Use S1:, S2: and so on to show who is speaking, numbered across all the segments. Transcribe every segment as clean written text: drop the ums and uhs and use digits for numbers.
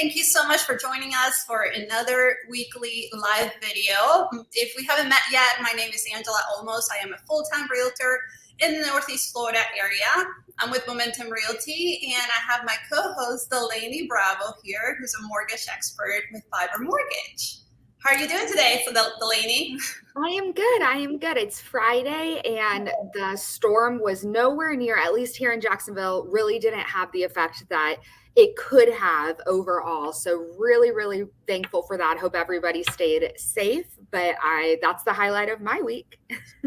S1: Thank you so much for joining us for another weekly live video. If we haven't met yet, my name is Angela Olmos. I am a full-time realtor in the Northeast Florida area. I'm with Momentum Realty, and I have my co-host Delaney Bravo here, who's a mortgage expert with Fiber Mortgage. How are you doing today, Delaney?
S2: I am good. It's Friday, and the storm was nowhere near, at least here in Jacksonville, really didn't have the effect that it could have overall. So really, really thankful for that. Hope everybody stayed safe, but that's the highlight of my week.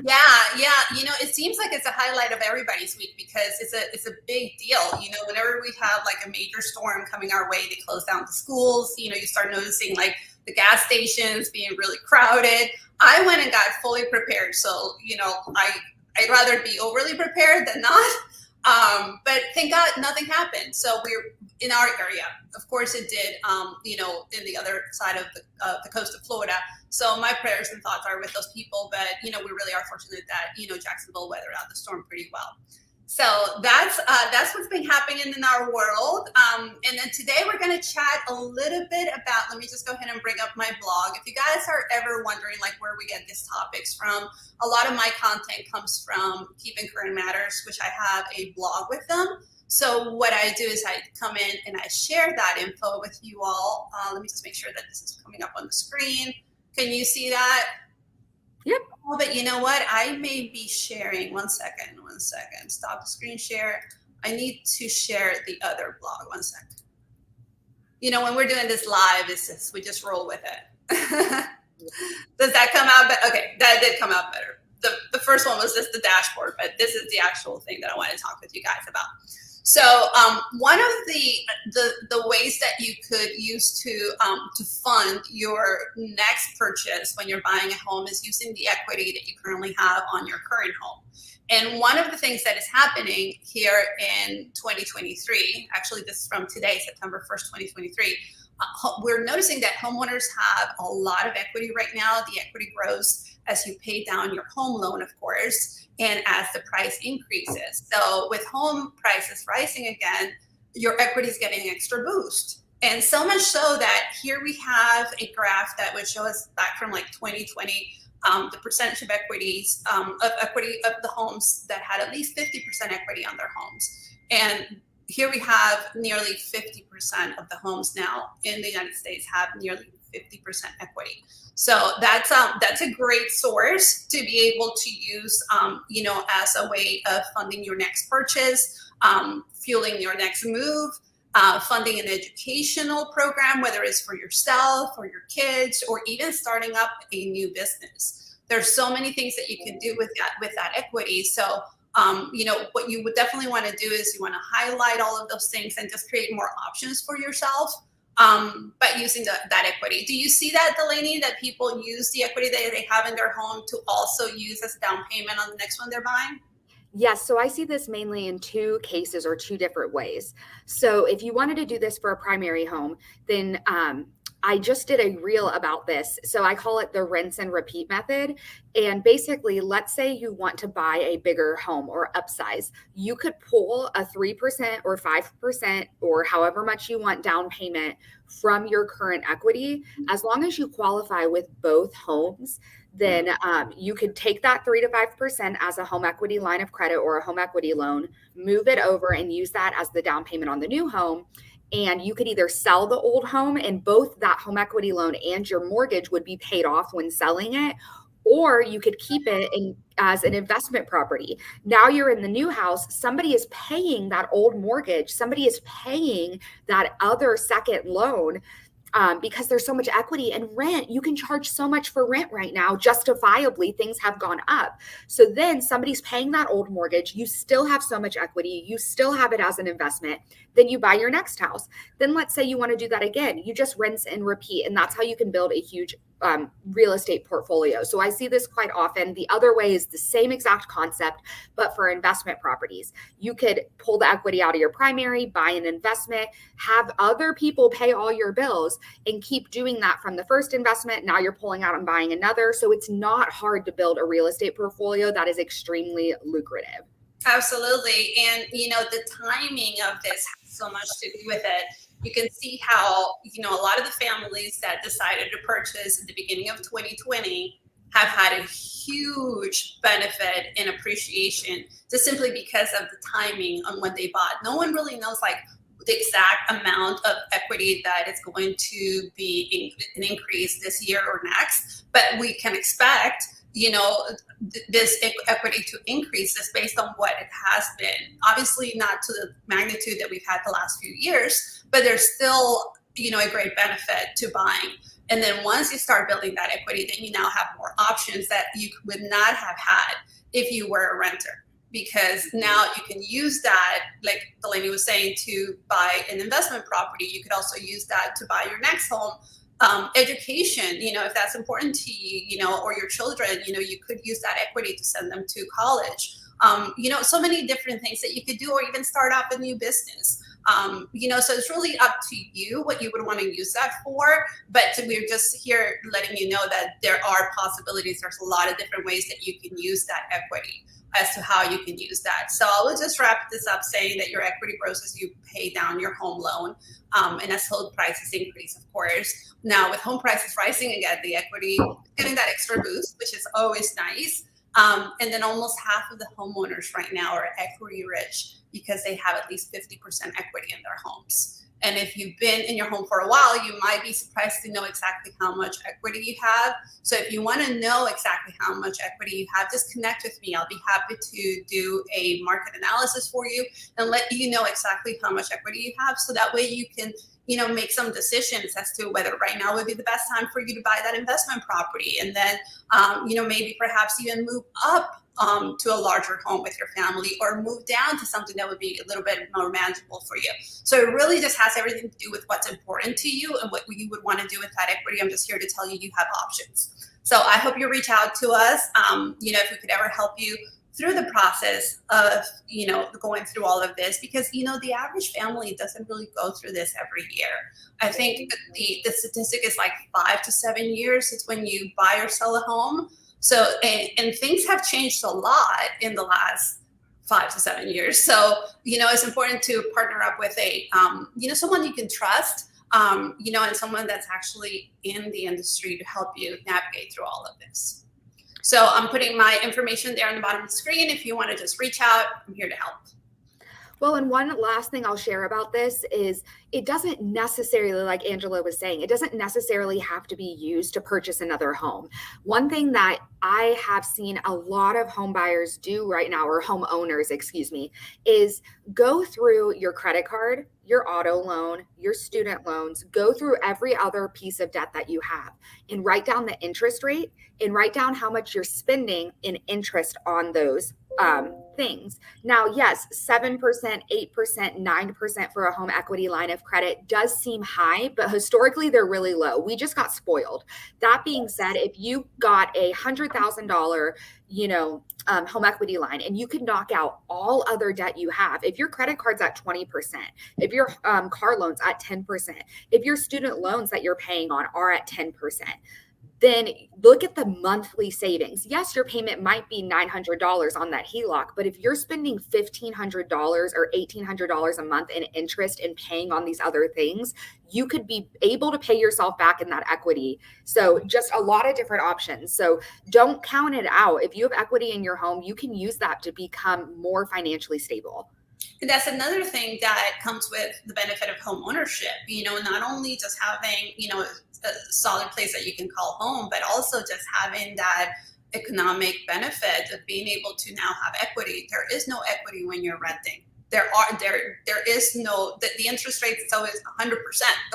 S1: Yeah. You know, it seems like it's a highlight of everybody's week because it's a big deal. You know, whenever we have like a major storm coming our way, they close down the schools. You know, you start noticing like the gas stations being really crowded. I went and got fully prepared. So, you know, I'd rather be overly prepared than not. But thank God nothing happened. So we're in our area. Of course it did, you know, in the other side of the coast of Florida. So my prayers and thoughts are with those people. But, you know, we really are fortunate that, you know, Jacksonville weathered out the storm pretty well. So that's what's been happening in our world. And then today we're going to chat a little bit about, let me just go ahead and bring up my blog. If you guys are ever wondering like where we get these topics from, a lot of my content comes from Keeping Current Matters, which I have a blog with them. So what I do is I come in and I share that info with you all. Let me just make sure that this is coming up on the screen. Can you see that?
S2: Yep.
S1: Oh, but you know what? I may be sharing. One second. Stop the screen share. I need to share the other blog. 1 second. You know, when we're doing this live, we just roll with it. Does that come out better? Okay, that did come out better. The first one was just the dashboard, but this is the actual thing that I want to talk with you guys about. So one of the ways that you could use to fund your next purchase when you're buying a home is using the equity that you currently have on your current home. And one of the things that is happening here in 2023, actually this is from today, September 1st, 2023, we're noticing that homeowners have a lot of equity right now. The equity grows as you pay down your home loan, of course, and as the price increases. So with home prices rising again, your equity is getting an extra boost. And so much so that here we have a graph that would show us back from like 2020, the percentage of equity of the homes that had at least 50% equity on their homes. And here we have nearly 50% of the homes now in the United States have nearly 50% equity. So that's a great source to be able to use, you know, as a way of funding your next purchase, fueling your next move, funding an educational program, whether it's for yourself or your kids, or even starting up a new business. There's so many things that you can do with that equity. So, you know, what you would definitely want to do is you want to highlight all of those things and just create more options for yourself. But using that equity. Do you see that, Delaney, that people use the equity that they have in their home to also use as a down payment on the next one they're buying?
S2: Yes, so I see this mainly in two cases or two different ways. So if you wanted to do this for a primary home, then I just did a reel about this. So I call it the rinse and repeat method. And basically, let's say you want to buy a bigger home or upsize. You could pull a 3% or 5% or however much you want down payment from your current equity. As long as you qualify with both homes, then you could take that 3 to 5% as a home equity line of credit or a home equity loan, move it over and use that as the down payment on the new home. And you could either sell the old home and both that home equity loan and your mortgage would be paid off when selling it, or you could keep it as an investment property. Now you're in the new house, somebody is paying that old mortgage, somebody is paying that other second loan. Because there's so much equity and rent. You can charge so much for rent right now. Justifiably, things have gone up. So then somebody's paying that old mortgage. You still have so much equity. You still have it as an investment. Then you buy your next house. Then let's say you want to do that again. You just rinse and repeat. And that's how you can build a huge real estate portfolio. So I see this quite often. The other way is the same exact concept, but for investment properties. You could pull the equity out of your primary, buy an investment, have other people pay all your bills, and keep doing that from the first investment. Now you're pulling out and buying another. So it's not hard to build a real estate portfolio that is extremely lucrative.
S1: Absolutely. And, you know, the timing of this has so much to do with it. you can see how, a lot of the families that decided to purchase at the beginning of 2020 have had a huge benefit in appreciation just simply because of the timing on when they bought. No one really knows like the exact amount of equity that is going to be an increase this year or next, but we can expect this equity to increase just based on what it has been. Obviously not to the magnitude that we've had the last few years, but there's still, a great benefit to buying. And then once you start building that equity, then you now have more options that you would not have had if you were a renter. Because now you can use that, like Delaney was saying, to buy an investment property. You could also use that to buy your next home. Education, if that's important to you, or your children, you could use that equity to send them to college. So many different things that you could do, or even start up a new business. So it's really up to you what you would want to use that for. But we're just here letting you know that there are possibilities. There's a lot of different ways that you can use that equity as to how you can use that. So I will just wrap this up saying that your equity grows as you pay down your home loan, and as home prices increase, of course. Now with home prices rising again, the equity getting that extra boost, which is always nice. And then almost half of the homeowners right now are equity rich because they have at least 50% equity in their homes. And if you've been in your home for a while, you might be surprised to know exactly how much equity you have. So if you want to know exactly how much equity you have, just connect with me. I'll be happy to do a market analysis for you and let you know exactly how much equity you have. So that way you can, make some decisions as to whether right now would be the best time for you to buy that investment property. And then, maybe perhaps even move up to a larger home with your family, or move down to something that would be a little bit more manageable for you. So it really just has everything to do with what's important to you and what you would want to do with that equity. I'm just here to tell you have options. So I hope you reach out to us. If we could ever help you through the process of, going through all of this, because, the average family doesn't really go through this every year. I think the statistic is like 5 to 7 years. It's when you buy or sell a home. So, and things have changed a lot in the last 5 to 7 years. So, it's important to partner up with someone you can trust, and someone that's actually in the industry to help you navigate through all of this. So I'm putting my information there on the bottom of the screen. If you want to just reach out, I'm here to help.
S2: Well, and one last thing I'll share about this is it doesn't necessarily, like Angela was saying, it doesn't necessarily have to be used to purchase another home. One thing that I have seen a lot of home buyers do right now, or homeowners, excuse me, is go through your credit card, your auto loan, your student loans, go through every other piece of debt that you have and write down the interest rate and write down how much you're spending in interest on those things. Now, yes, 7%, 8%, 9% for a home equity line of credit does seem high, but historically they're really low. We just got spoiled. That being said, if you got a $100,000, home equity line and you could knock out all other debt you have, if your credit card's at 20%, if your car loan's at 10%, if your student loans that you're paying on are at 10%, then look at the monthly savings. Yes, your payment might be $900 on that HELOC, but if you're spending $1,500 or $1,800 a month in interest and paying on these other things, you could be able to pay yourself back in that equity. So just a lot of different options. So don't count it out. If you have equity in your home, you can use that to become more financially stable.
S1: And that's another thing that comes with the benefit of home ownership, not only just having, a solid place that you can call home, but also just having that economic benefit of being able to now have equity. There is no equity when you're renting. There is no, the interest rate is always 100%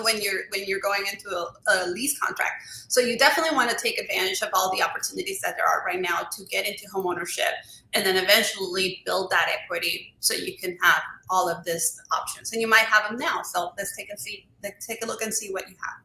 S1: when you're going into a lease contract. So you definitely want to take advantage of all the opportunities that there are right now to get into home ownership, and then eventually build that equity so you can have all of these options. And you might have them now. So let's take a look and see what you have.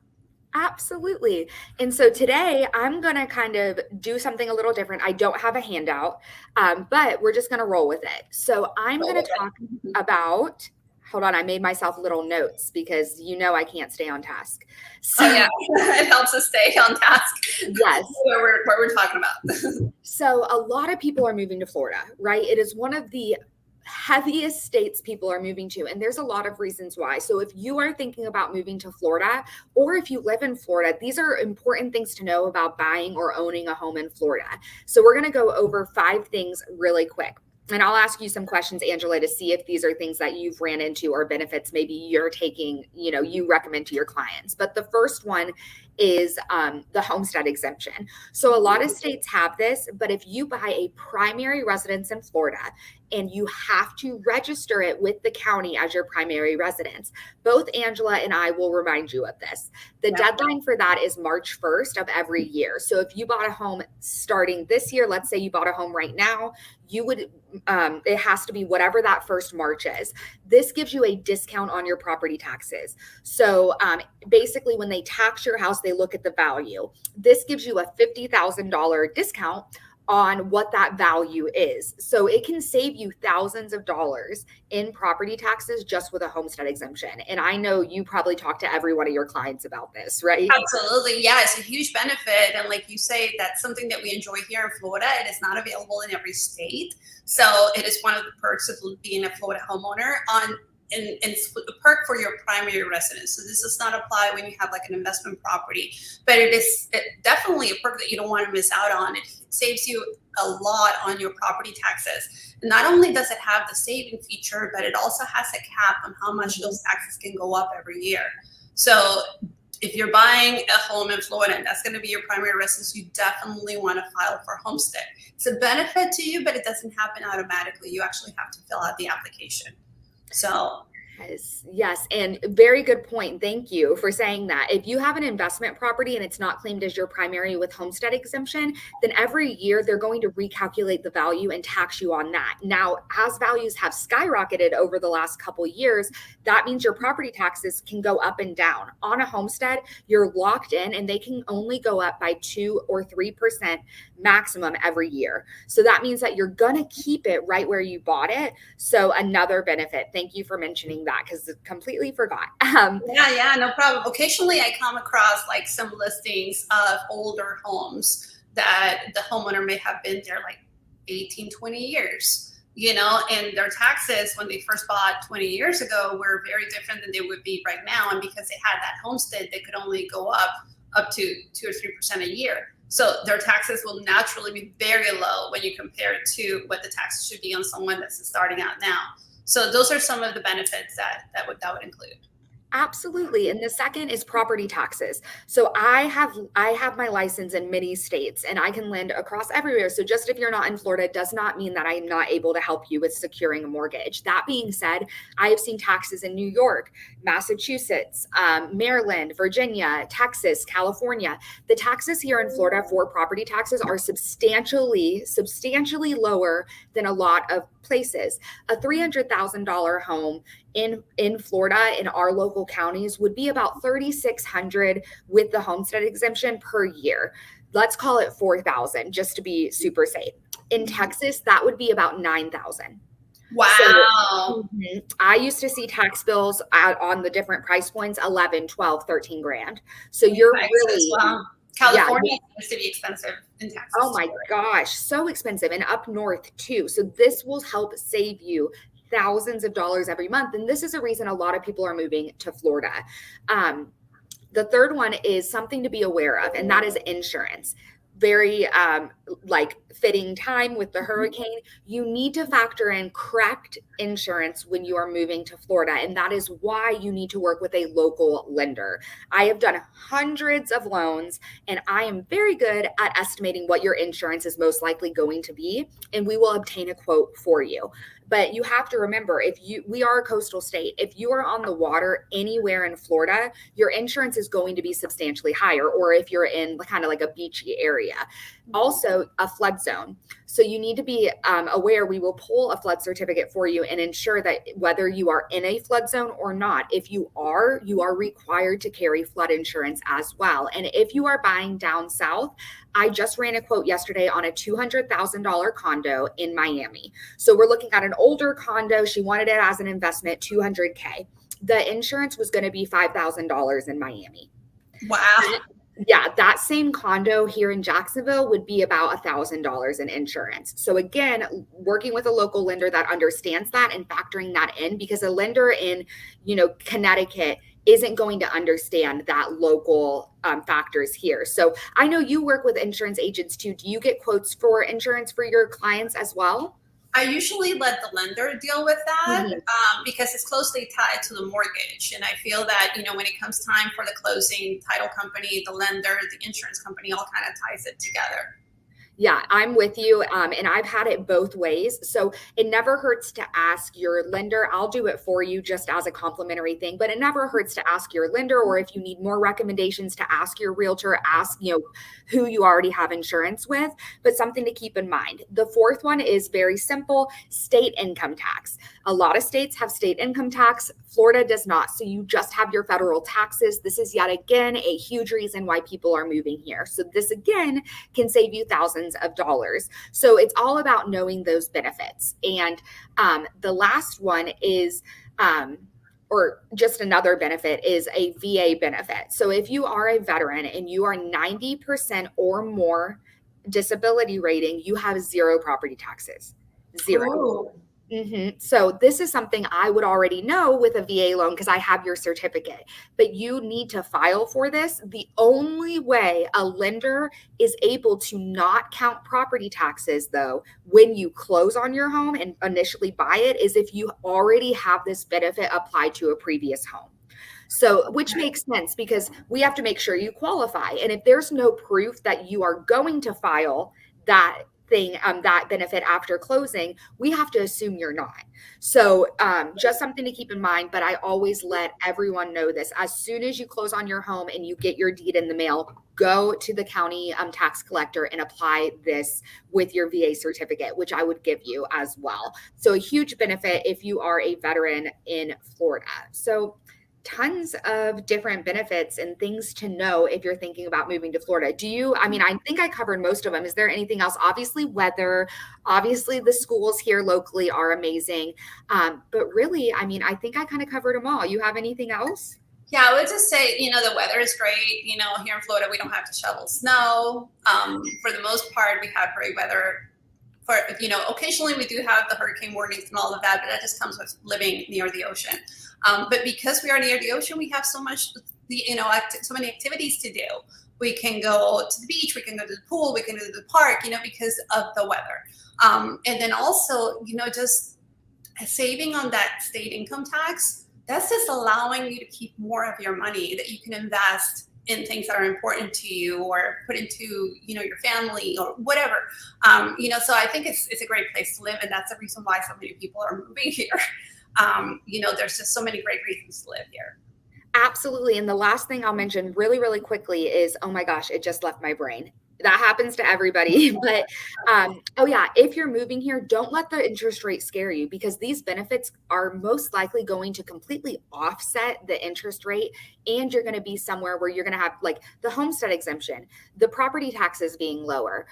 S2: Absolutely. And so today I'm going to kind of do something a little different. I don't have a handout, but we're just going to roll with it. So I'm going to talk about, hold on, I made myself little notes because I can't stay on task. So
S1: it helps us stay on task.
S2: Yes.
S1: what we're talking about.
S2: So a lot of people are moving to Florida, right? It is one of the heaviest states people are moving to, and there's a lot of reasons why. So if you are thinking about moving to Florida, or if you live in Florida, these are important things to know about buying or owning a home in Florida. So we're going to go over 5 things really quick. And I'll ask you some questions, Angela, to see if these are things that you've ran into or benefits maybe you're taking, you recommend to your clients. But the first one is the homestead exemption. So a lot of states have this, but if you buy a primary residence in Florida and you have to register it with the county as your primary residence, both Angela and I will remind you of this. The deadline for that is March 1st of every year. So if you bought a home starting this year, let's say you bought a home right now, you would, it has to be whatever that first March is. This gives you a discount on your property taxes. So basically when they tax your house, they look at the value. This gives you a $50,000 discount on what that value is. So it can save you thousands of dollars in property taxes just with a homestead exemption. And I know you probably talk to every one of your clients about this, right?
S1: Absolutely. Yeah, it's a huge benefit. And like you say, that's something that we enjoy here in Florida. It is not available in every state. So it is one of the perks of being a Florida homeowner and a perk for your primary residence. So this does not apply when you have like an investment property, but it is definitely a perk that you don't want to miss out on. It saves you a lot on your property taxes. And not only does it have the saving feature, but it also has a cap on how much those taxes can go up every year. So if you're buying a home in Florida and that's going to be your primary residence, you definitely want to file for homestead. It's a benefit to you, but it doesn't happen automatically. You actually have to fill out the application. So
S2: yes. And very good point. Thank you for saying that. If you have an investment property and it's not claimed as your primary with homestead exemption, then every year they're going to recalculate the value and tax you on that. Now, as values have skyrocketed over the last couple of years, that means your property taxes can go up and down. On a homestead, you're locked in and they can only go up by 2 or 3% maximum every year. So that means that you're going to keep it right where you bought it. So another benefit. Thank you for mentioning that because I completely forgot.
S1: Yeah, no problem. Occasionally I come across like some listings of older homes that the homeowner may have been there like 18, 20 years, and their taxes when they first bought 20 years ago were very different than they would be right now. And because they had that homestead, they could only go up to 2 or 3% a year. So their taxes will naturally be very low when you compare it to what the taxes should be on someone that's starting out now. So those are some of the benefits that would include.
S2: Absolutely. And the second is property taxes. So I have my license in many states and I can lend across everywhere. So just if you're not in Florida does not mean that I'm not able to help you with securing a mortgage. That being said, I have seen taxes in New York, Massachusetts, Maryland, Virginia, Texas, California. The taxes here in Florida for property taxes are substantially lower than a lot of places. A $300,000 home in Florida in our local counties would be about $3,600 with the homestead exemption per year. Let's call it $4,000 just to be super safe. In Texas, that would be about $9,000.
S1: Wow.
S2: So, I used to see tax bills out on the different price points, 11, 12, 13 grand. So you're
S1: Texas,
S2: really,
S1: wow. California used to be expensive in Texas.
S2: Oh my gosh, so expensive, and up north too. So this will help save you thousands of dollars every month. And this is a reason a lot of people are moving to Florida. The third one is something to be aware of, and that is insurance. Very fitting time with the hurricane. You need to factor in correct insurance when you are moving to Florida. And that is why you need to work with a local lender. I have done hundreds of loans and I am very good at estimating what your insurance is most likely going to be. And we will obtain a quote for you. But you have to remember, we are a coastal state. If you are on the water anywhere in Florida, your insurance is going to be substantially higher, or if you're in kind of like a beachy area. Also, a flood zone. So you need to be aware we will pull a flood certificate for you and ensure that whether you are in a flood zone or not, if you are required to carry flood insurance as well. And if you are buying down south, I just ran a quote yesterday on a $200,000 condo in Miami. So we're looking at an older condo. She wanted it as an investment, $200K. The insurance was going to be $5,000 in Miami.
S1: Wow.
S2: Yeah, that same condo here in Jacksonville would be about $1,000 in insurance. So again, working with a local lender that understands that and factoring that in, because a lender in, Connecticut isn't going to understand that local factors here. So I know you work with insurance agents too. Do you get quotes for insurance for your clients as well?
S1: I usually let the lender deal with that
S2: Mhm.
S1: because it's closely tied to the mortgage. And I feel that, when it comes time for the closing, title company, the lender, the insurance company all kind of ties it together.
S2: Yeah, I'm with you. And I've had it both ways. So it never hurts to ask your lender. I'll do it for you just as a complimentary thing, but it never hurts to ask your lender, or if you need more recommendations, to ask your realtor, ask, who you already have insurance with. But something to keep in mind. The fourth one is very simple: state income tax. A lot of states have state income tax. Florida does not. So you just have your federal taxes. This is yet again a huge reason why people are moving here. So this again can save you thousands of dollars. So it's all about knowing those benefits. And the last one is, or just another benefit, is a VA benefit. So if you are a veteran and you are 90% or more disability rating, you have zero property taxes. Zero.
S1: Ooh.
S2: So this is something I would already know with a VA loan because I have your certificate, but you need to file for this. The only way a lender is able to not count property taxes, though, when you close on your home and initially buy it, is if you already have this benefit applied to a previous home. So, which makes sense because we have to make sure you qualify. And if there's no proof that you are going to file that that benefit after closing, we have to assume you're not. So just something to keep in mind. But I always let everyone know this: as soon as you close on your home and you get your deed in the mail, go to the county tax collector and apply this with your VA certificate, which I would give you as well. So a huge benefit if you are a veteran in Florida. So tons of different benefits and things to know if you're thinking about moving to Florida. I think I covered most of them. Is there anything else? Obviously, weather, obviously, the schools here locally are amazing. But really, I think I kind of covered them all. You have anything else?
S1: Yeah, I would just say, the weather is great. Here in Florida, we don't have to shovel snow. For the most part, we have great weather. Occasionally we do have the hurricane warnings and all of that, but that just comes with living near the ocean. But because we are near the ocean, we have so many activities to do. We can go to the beach, we can go to the pool, we can go to the park, because of the weather. And then also, just saving on that state income tax, that's just allowing you to keep more of your money that you can invest in things that are important to you or put into, your family or whatever. So I think it's a great place to live. And that's the reason why so many people are moving here. There's just so many great reasons to live here.
S2: Absolutely. And the last thing I'll mention really, really quickly is, oh my gosh, it just left my brain. That happens to everybody. But oh yeah, if you're moving here, don't let the interest rate scare you, because these benefits are most likely going to completely offset the interest rate. And you're going to be somewhere where you're going to have like the homestead exemption, the property taxes being lower,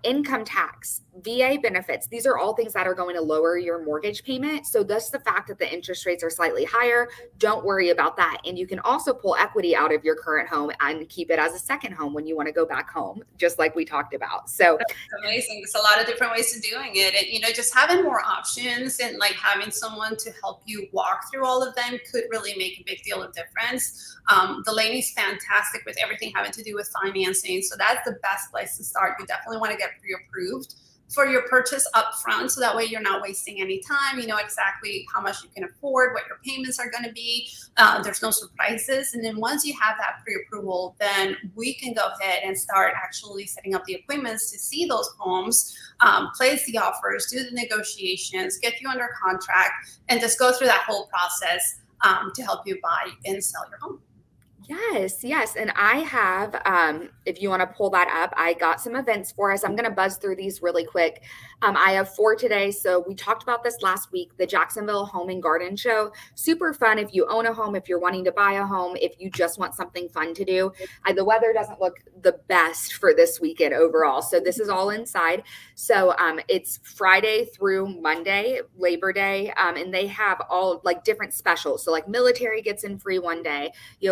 S2: income tax, VA benefits. These are all things that are going to lower your mortgage payment. So thus the fact that the interest rates are slightly higher, don't worry about that. And you can also pull equity out of your current home and keep it as a second home when you want to go back home, just like we talked about. So
S1: that's amazing. There's a lot of different ways of doing it. And, just having more options and like having someone to help you walk through all of them could really make a big deal of difference. Delaney's fantastic with everything having to do with financing. So that's the best place to start. You definitely want to get pre-approved for your purchase up front, so that way you're not wasting any time. You know exactly how much you can afford, what your payments are going to be. There's no surprises. And then once you have that pre-approval, then we can go ahead and start actually setting up the appointments to see those homes, place the offers, do the negotiations, get you under contract, and just go through that whole process to help you buy and sell your home.
S2: Yes. And I have, if you want to pull that up, I got some events for us. I'm going to buzz through these really quick. I have 4 today. So we talked about this last week, the Jacksonville Home and Garden Show. Super fun if you own a home, if you're wanting to buy a home, if you just want something fun to do. The weather doesn't look the best for this weekend overall. So this is all inside. So it's Friday through Monday, Labor Day. And they have all like different specials. So like military gets in free one day,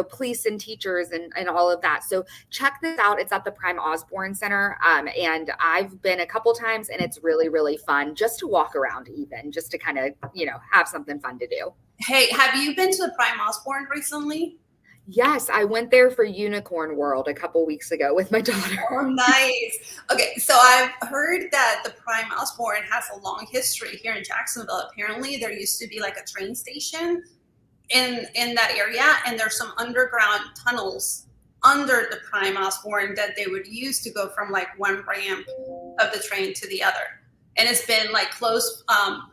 S2: police police and teachers and all of that. So check this out. It's at the Prime Osborne Center. And I've been a couple times, and it's really, really fun just to walk around, even just to kind of, have something fun to do.
S1: Hey, have you been to the Prime Osborne recently?
S2: Yes, I went there for Unicorn World a couple weeks ago with my daughter.
S1: Oh, nice. Okay, so I've heard that the Prime Osborne has a long history here in Jacksonville. Apparently, there used to be like a train station in that area, and there's some underground tunnels under the Prime Osborne that they would use to go from like one ramp of the train to the other. And it's been like closed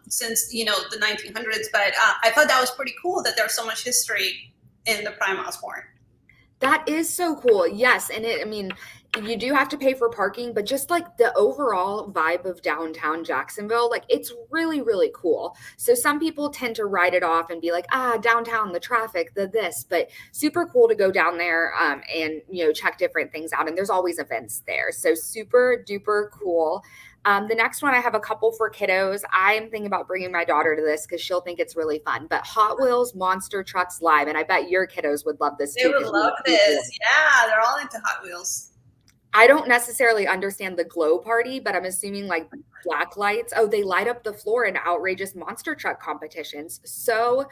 S1: since the 1900s. But I thought that was pretty cool that there's so much history in the Prime Osborne.
S2: That is so cool. Yes. And you do have to pay for parking, but just like the overall vibe of downtown Jacksonville, like it's really, really cool. So some people tend to write it off and be like, downtown, the traffic, this, but super cool to go down there and, check different things out. And there's always events there. So super duper cool. The next one, I have a couple for kiddos. I'm thinking about bringing my daughter to this because she'll think it's really fun. But Hot Wheels Monster Trucks Live, and I bet your kiddos would love this too.
S1: They would love this. Yeah, they're all into Hot Wheels.
S2: I don't necessarily understand the glow party, but I'm assuming like black lights. Oh, they light up the floor in outrageous monster truck competitions. So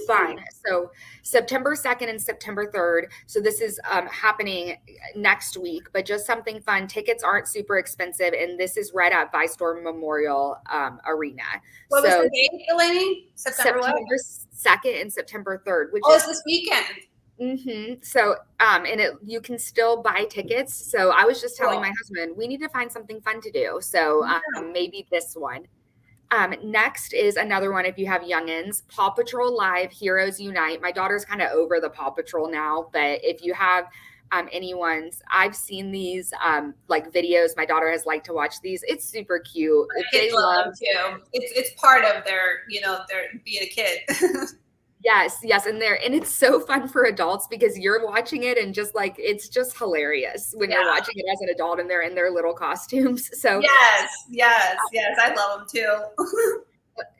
S2: fun. So September 2nd and September 3rd. So this is happening next week, but just something fun. Tickets aren't super expensive. And this is right at Vistor Memorial Arena.
S1: What was the date, Delaney?
S2: September 2nd and September 3rd. Which
S1: is this weekend.
S2: Mm-hmm. So, you can still buy tickets. So I was just telling my husband, we need to find something fun to do. So maybe this one. Next is another one. If you have youngins, Paw Patrol Live, Heroes Unite. My daughter's kind of over the Paw Patrol now, but if you have anyone's, I've seen these like videos. My daughter has liked to watch these. It's super cute.
S1: They love them too. It's part of their, their being a kid.
S2: Yes. And it's so fun for adults because you're watching it and just like, it's just hilarious when you're watching it as an adult and they're in their little costumes. So
S1: yes. I love them too.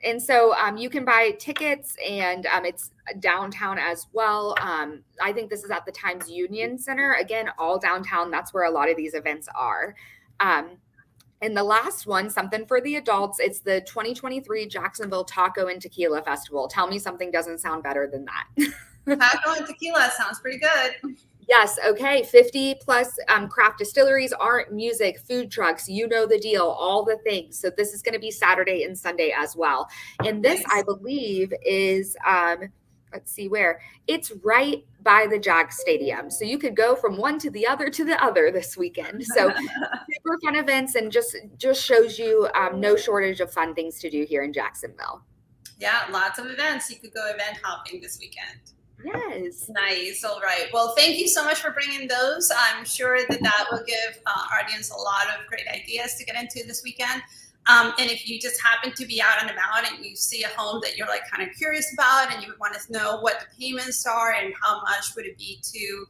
S2: And so you can buy tickets and it's downtown as well. I think this is at the Times Union Center. Again, all downtown. That's where a lot of these events are. And the last one, something for the adults, it's the 2023 Jacksonville Taco and Tequila Festival. Tell me something doesn't sound better than that.
S1: Taco and tequila sounds pretty good.
S2: Yes. Okay. 50 plus craft distilleries, art, music, food trucks. You know the deal, all the things. So this is going to be Saturday and Sunday as well. And this, I believe, is let's see where it's right by the Jag Stadium. So you could go from one to the other this weekend. So super fun events and just shows you no shortage of fun things to do here in Jacksonville.
S1: Yeah, lots of events. You could go event hopping this weekend.
S2: Yes.
S1: Nice. All right. Well, thank you so much for bringing those. I'm sure that will give our audience a lot of great ideas to get into this weekend. And if you just happen to be out and about and you see a home that you're like kind of curious about and you want to know what the payments are and how much would it be to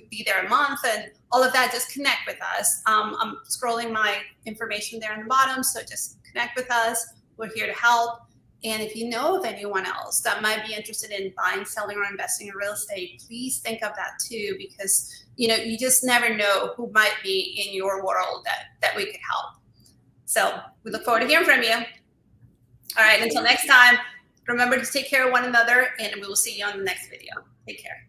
S1: be there a month and all of that, just connect with us. I'm scrolling my information there on the bottom. So just connect with us. We're here to help. And if you know of anyone else that might be interested in buying, selling, or investing in real estate, please think of that too, because you just never know who might be in your world that we could help. So we look forward to hearing from you. All right, until next time, remember to take care of one another, and we will see you on the next video. Take care.